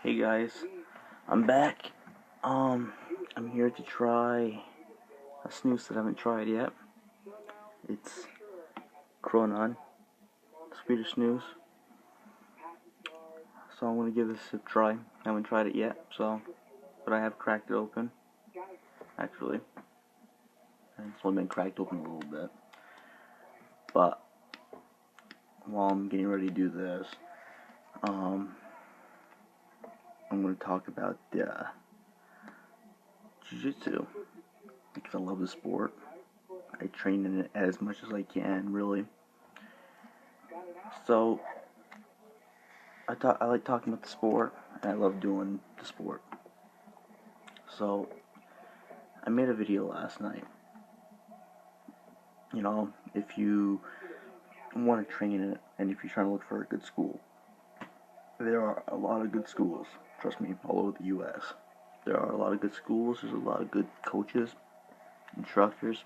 Hey guys, I'm back. I'm here to try a snooze that I haven't tried yet. It's Kronan, Swedish snooze. So I'm gonna give this a try. I haven't tried it yet, but I have cracked it open. Actually, it's only been cracked open a little bit. But while I'm getting ready to do this, I'm gonna talk about Jiu Jitsu because I love the sport. I train in it as much as I can, really. So I like talking about the sport, and I love doing the sport. So I made a video last night. You know, if you want to train in it, and if you're trying to look for a good school, there are a lot of good schools. Trust me, all over the U.S. There are a lot of good schools. There's a lot of good coaches, instructors.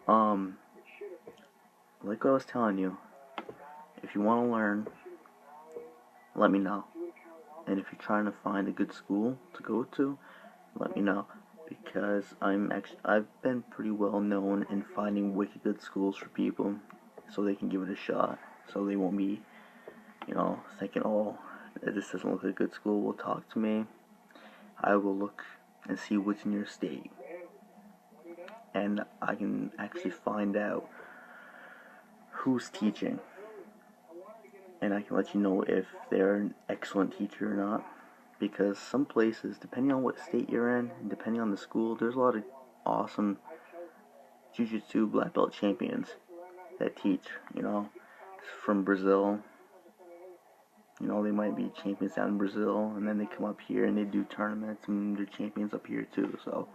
Like what I was telling you, if you want to learn, let me know. And if you're trying to find a good school to go to, let me know. Because I've been pretty well known in finding wicked good schools for people so they can give it a shot. So they won't be, thinking, oh, this doesn't look like a good school. Well, talk to me. I will look and see what's in your state. And I can actually find out who's teaching. And I can let you know if they're an excellent teacher or not. Because some places, depending on what state you're in, and depending on the school, there's a lot of awesome Jiu-Jitsu black belt champions that teach, from Brazil. They might be champions down in Brazil, and then they come up here and they do tournaments, and they're champions up here too, so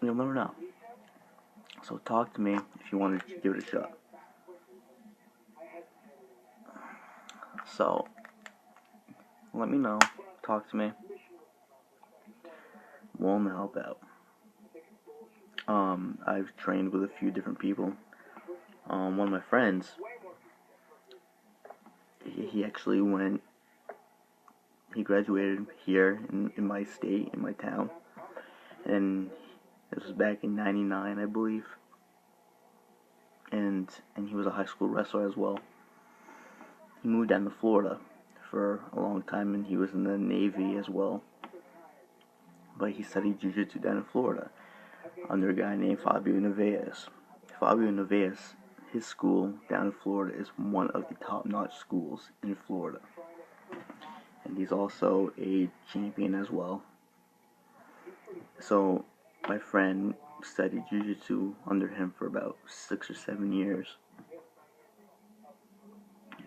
you'll never know. So talk to me if you want to give it a shot. So, let me know. Talk to me. Willing to help out. I've trained with a few different people. One of my friends, he actually he graduated here in my state, in my town, and this was back in '99, I believe, and he was a high school wrestler as well. He moved down to Florida for a long time, and he was in the Navy as well, but he studied Jiu-Jitsu down in Florida under a guy named Fabio Nevaez. Fabio Nevaez, his school down in Florida is one of the top-notch schools in Florida. And he's also a champion as well. So my friend studied Jiu-Jitsu under him for about 6 or 7 years.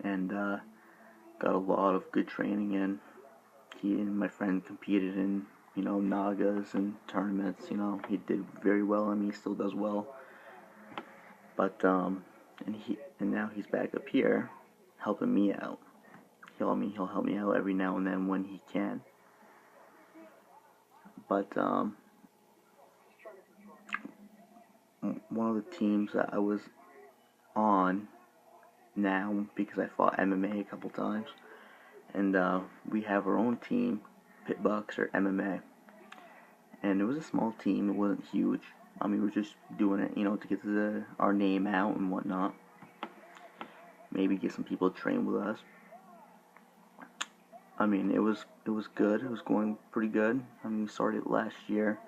And got a lot of good training in. He and my friend competed in, Nagas and tournaments. He did very well, and he still does well. But and now he's back up here helping me out. He'll help me out every now and then when he can. But one of the teams that I was on now, because I fought MMA a couple times, and we have our own team, Pit Bucks or MMA. And it was a small team. It wasn't huge. We were just doing it, to get our name out and whatnot. Maybe get some people to train with us. It was good. It was going pretty good. We started last year,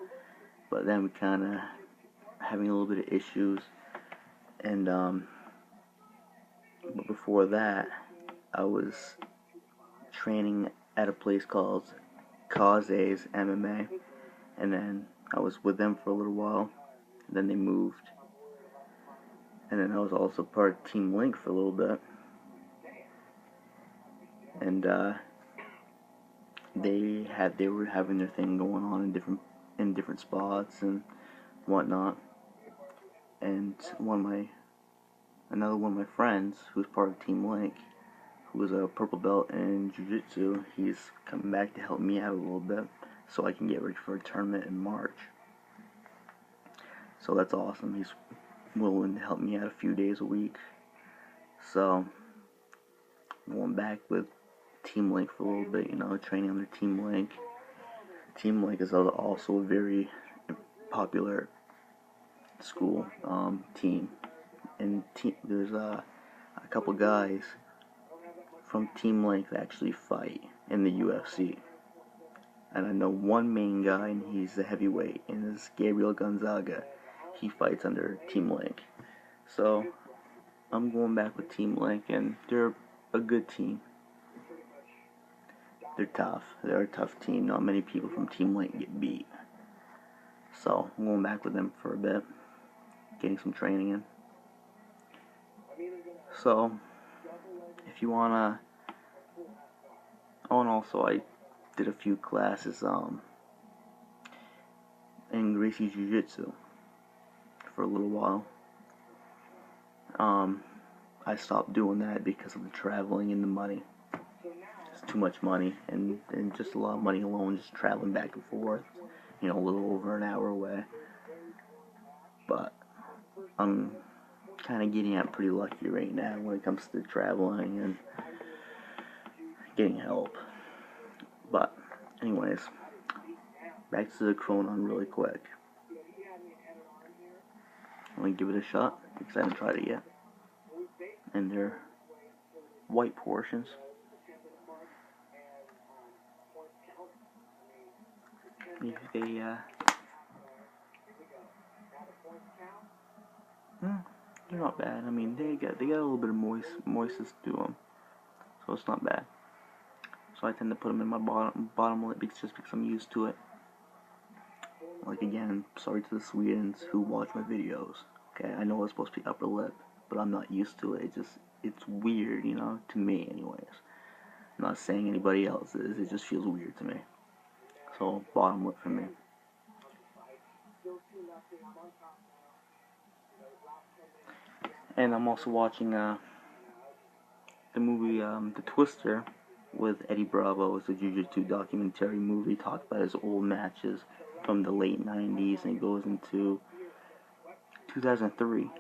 but then we kind of having a little bit of issues. And but before that, I was training at a place called Cause's MMA, and then I was with them for a little while. And then they moved, and then I was also part of Team Link for a little bit. And they were having their thing going on in different spots and whatnot. And another one of my friends who was part of Team Link, who was a purple belt in Jiu-Jitsu, he's coming back to help me out a little bit so I can get ready for a tournament in March. So that's awesome. He's willing to help me out a few days a week. So I'm going back with Team Link for a little bit, you know, training under Team Link. Team Link is also a very popular school team, and there's a couple guys from Team Link that actually fight in the UFC. And I know one main guy, and he's the heavyweight, and it's Gabriel Gonzaga. He fights under Team Link. So I'm going back with Team Link, and they're a good team. They're tough. They're a tough team. Not many people from Team Link get beat. So I'm going back with them for a bit, getting some training in. So if you wanna, oh, and also I did a few classes in Gracie Jiu Jitsu for a little while. I stopped doing that because of the traveling and the money. It's too much money, and just a lot of money alone, just traveling back and forth, you know, a little over an hour away. But I'm kind of getting out pretty lucky right now when it comes to traveling and getting help. But anyways, back to the Cronon really quick. I'm gonna give it a shot because I haven't tried it yet. And they're white portions. They're not bad. I mean, they got a little bit of moistness to them, so it's not bad. So I tend to put them in my bottom lip just because I'm used to it. Like, again, sorry to the Swedes who watch my videos. Okay, I know it's supposed to be upper lip, but I'm not used to it. It's weird, you know, to me anyways. I'm not saying anybody else is. It just feels weird to me. So bottom lip for me. And I'm also watching the movie The Twister with Eddie Bravo. It's a jiu-jitsu documentary movie. It talks about his old matches from the late 90s, and it goes into 2003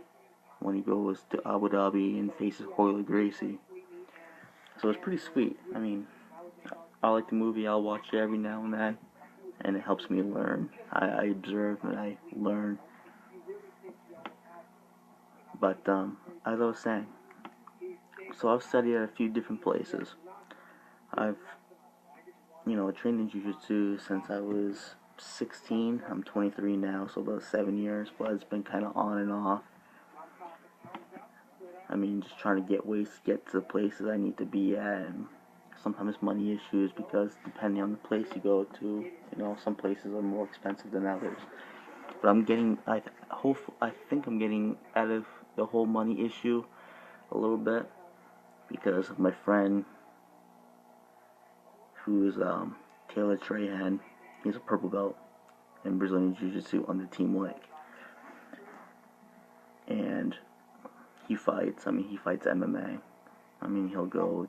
when he goes to Abu Dhabi and faces Royal Gracie. So it's pretty sweet. I mean, I like the movie. I'll watch it every now and then, and it helps me learn. I observe and I learn. But as I was saying, so I've studied at a few different places. I've, trained in jiu-jitsu since I was 16. I'm 23 now, so about 7 years, but it's been kind of on and off. I mean, just trying to get ways to get to the places I need to be at, and sometimes money issues because depending on the place you go to, some places are more expensive than others. But I think I'm getting out of the whole money issue a little bit because of my friend who is Taylor Trahan. He's a purple belt in Brazilian Jiu-Jitsu under Team Link. And he fights MMA. I mean, he'll go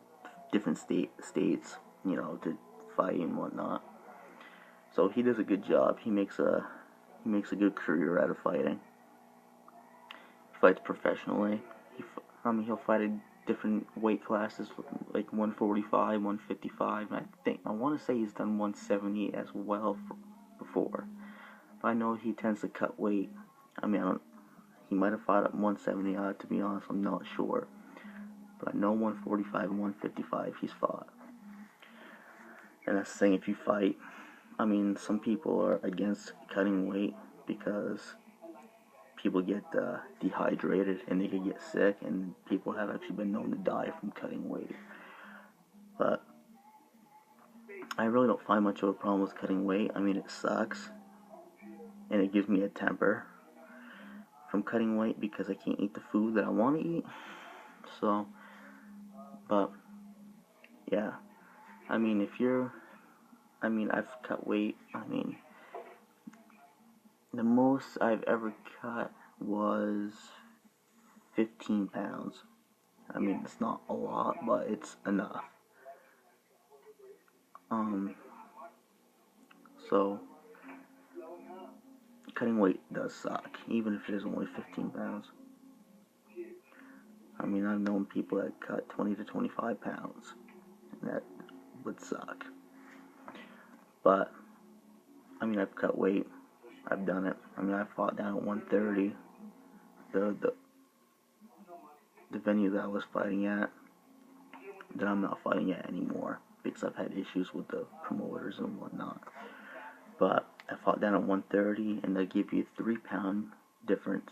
different states, to fight and whatnot. So he does a good job. He makes a good career out of fighting. He fights professionally. He'll fight at different weight classes, like 145, 155. I want to say he's done 170 as well before. But I know he tends to cut weight. He might have fought at 170. To be honest, I'm not sure. But I know 145 and 155 he's fought. And that's the thing, if you fight, some people are against cutting weight because people get dehydrated and they can get sick, and people have actually been known to die from cutting weight. But I really don't find much of a problem with cutting weight. It sucks, and it gives me a temper from cutting weight because I can't eat the food that I want to eat. So, but yeah, I've cut weight. The most I've ever cut was 15 pounds. It's not a lot, but it's enough. So cutting weight does suck, even if it is only 15 pounds. I've known people that cut 20 to 25 pounds, and that suck. But, I mean, I've cut weight. I've done it. I mean, I fought down at 130. The venue that I was fighting at, that I'm not fighting at anymore, because I've had issues with the promoters and whatnot. But I fought down at 130, and they give you a 3-pound difference.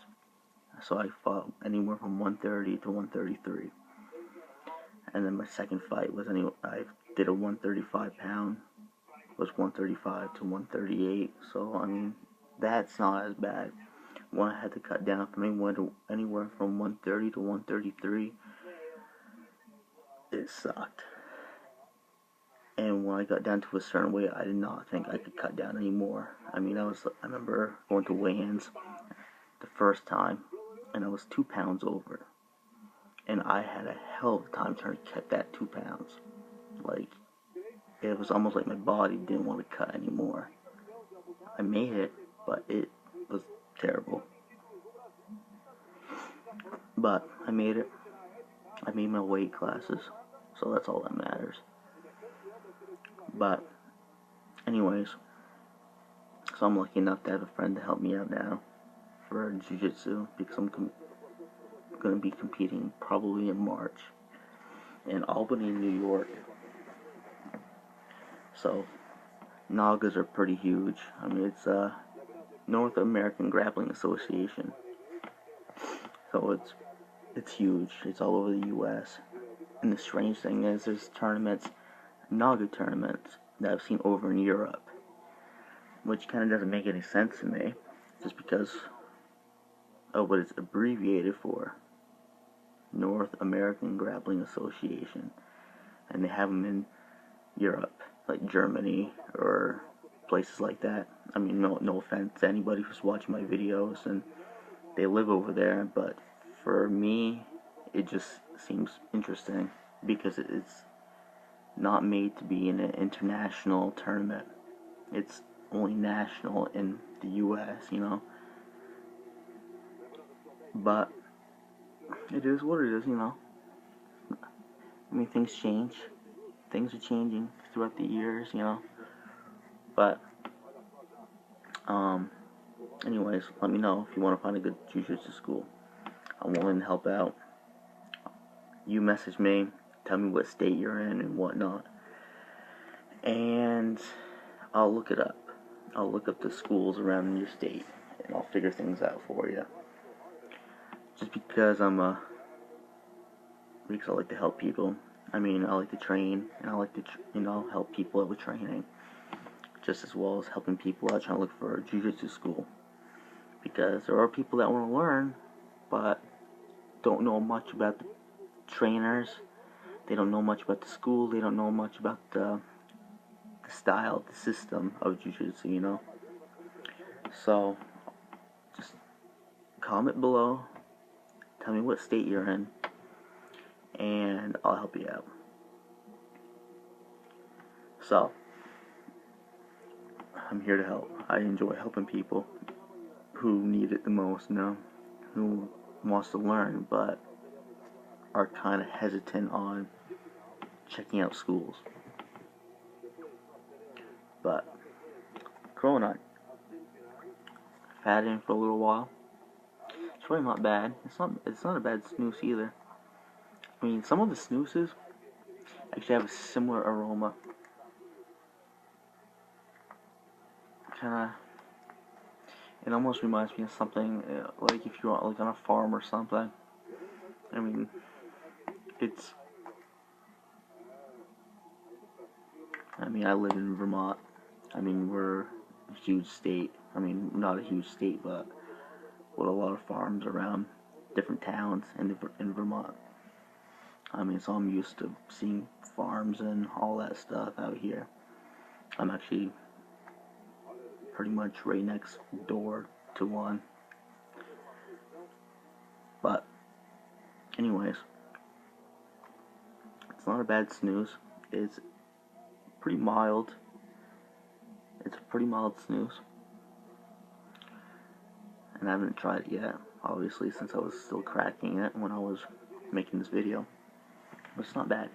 So I fought anywhere from 130 to 133. And then my second fight was I did a 135 pound, was 135 to 138. So I mean, that's not as bad. When I had to cut down from anywhere from 130 to 133, it sucked. And when I got down to a certain weight, I did not think I could cut down anymore. I mean, I remember going to weigh-ins the first time, and I was 2 pounds over. And I had a hell of a time trying to cut that 2 pounds. Like, it was almost like my body didn't want to cut anymore. I made it, but it was terrible. But I made it. I made my weight classes, so that's all that matters. But, anyways, so I'm lucky enough to have a friend to help me out now for Jiu Jitsu, because I'm going to be competing probably in March in Albany, New York. So, Nagas are pretty huge. I mean, it's North American Grappling Association. So it's huge. It's all over the U.S. And the strange thing is, there's tournaments, Naga tournaments, that I've seen over in Europe, which kind of doesn't make any sense to me, just because of what it's abbreviated for. North American Grappling Association. And they have them in Europe, like Germany or places like that. I mean, no offense to anybody who's watching my videos and they live over there, but for me, it just seems interesting because it's not made to be in an international tournament. It's only national in the U.S., you know. But it is what it is, you know. I mean, things change. Things are changing throughout the years, you know. But, anyways, let me know if you want to find a good jiu-jitsu school. I'm willing to help out. You message me, tell me what state you're in and whatnot, and I'll look it up. I'll look up the schools around your state, and I'll figure things out for you. Just because because I like to help people. I mean, I like to train, and I like to, help people out with training, just as well as helping people out trying to look for a jiu-jitsu school. Because there are people that want to learn, but don't know much about the trainers. They don't know much about the school. They don't know much about the style, the system of jiu-jitsu, you know. So, just comment below. Tell me what state you're in, and I'll help you out. So, I'm here to help. I enjoy helping people who need it the most, you know, who wants to learn, but are kind of hesitant on checking out schools. But, Corona, I've had it in for a little while. It's really not bad. It's not a bad snus either. I mean, some of the snoozes actually have a similar aroma. It almost reminds me of something like if you're like on a farm or something. I mean, I live in Vermont. I mean, we're a huge state. I mean, not a huge state, but with a lot of farms around different towns in Vermont. I mean, so I'm used to seeing farms and all that stuff out here. I'm actually pretty much right next door to one. But, anyways, it's not a bad snooze. It's pretty mild. It's a pretty mild snooze. And I haven't tried it yet, obviously, since I was still cracking it when I was making this video. But it's not bad.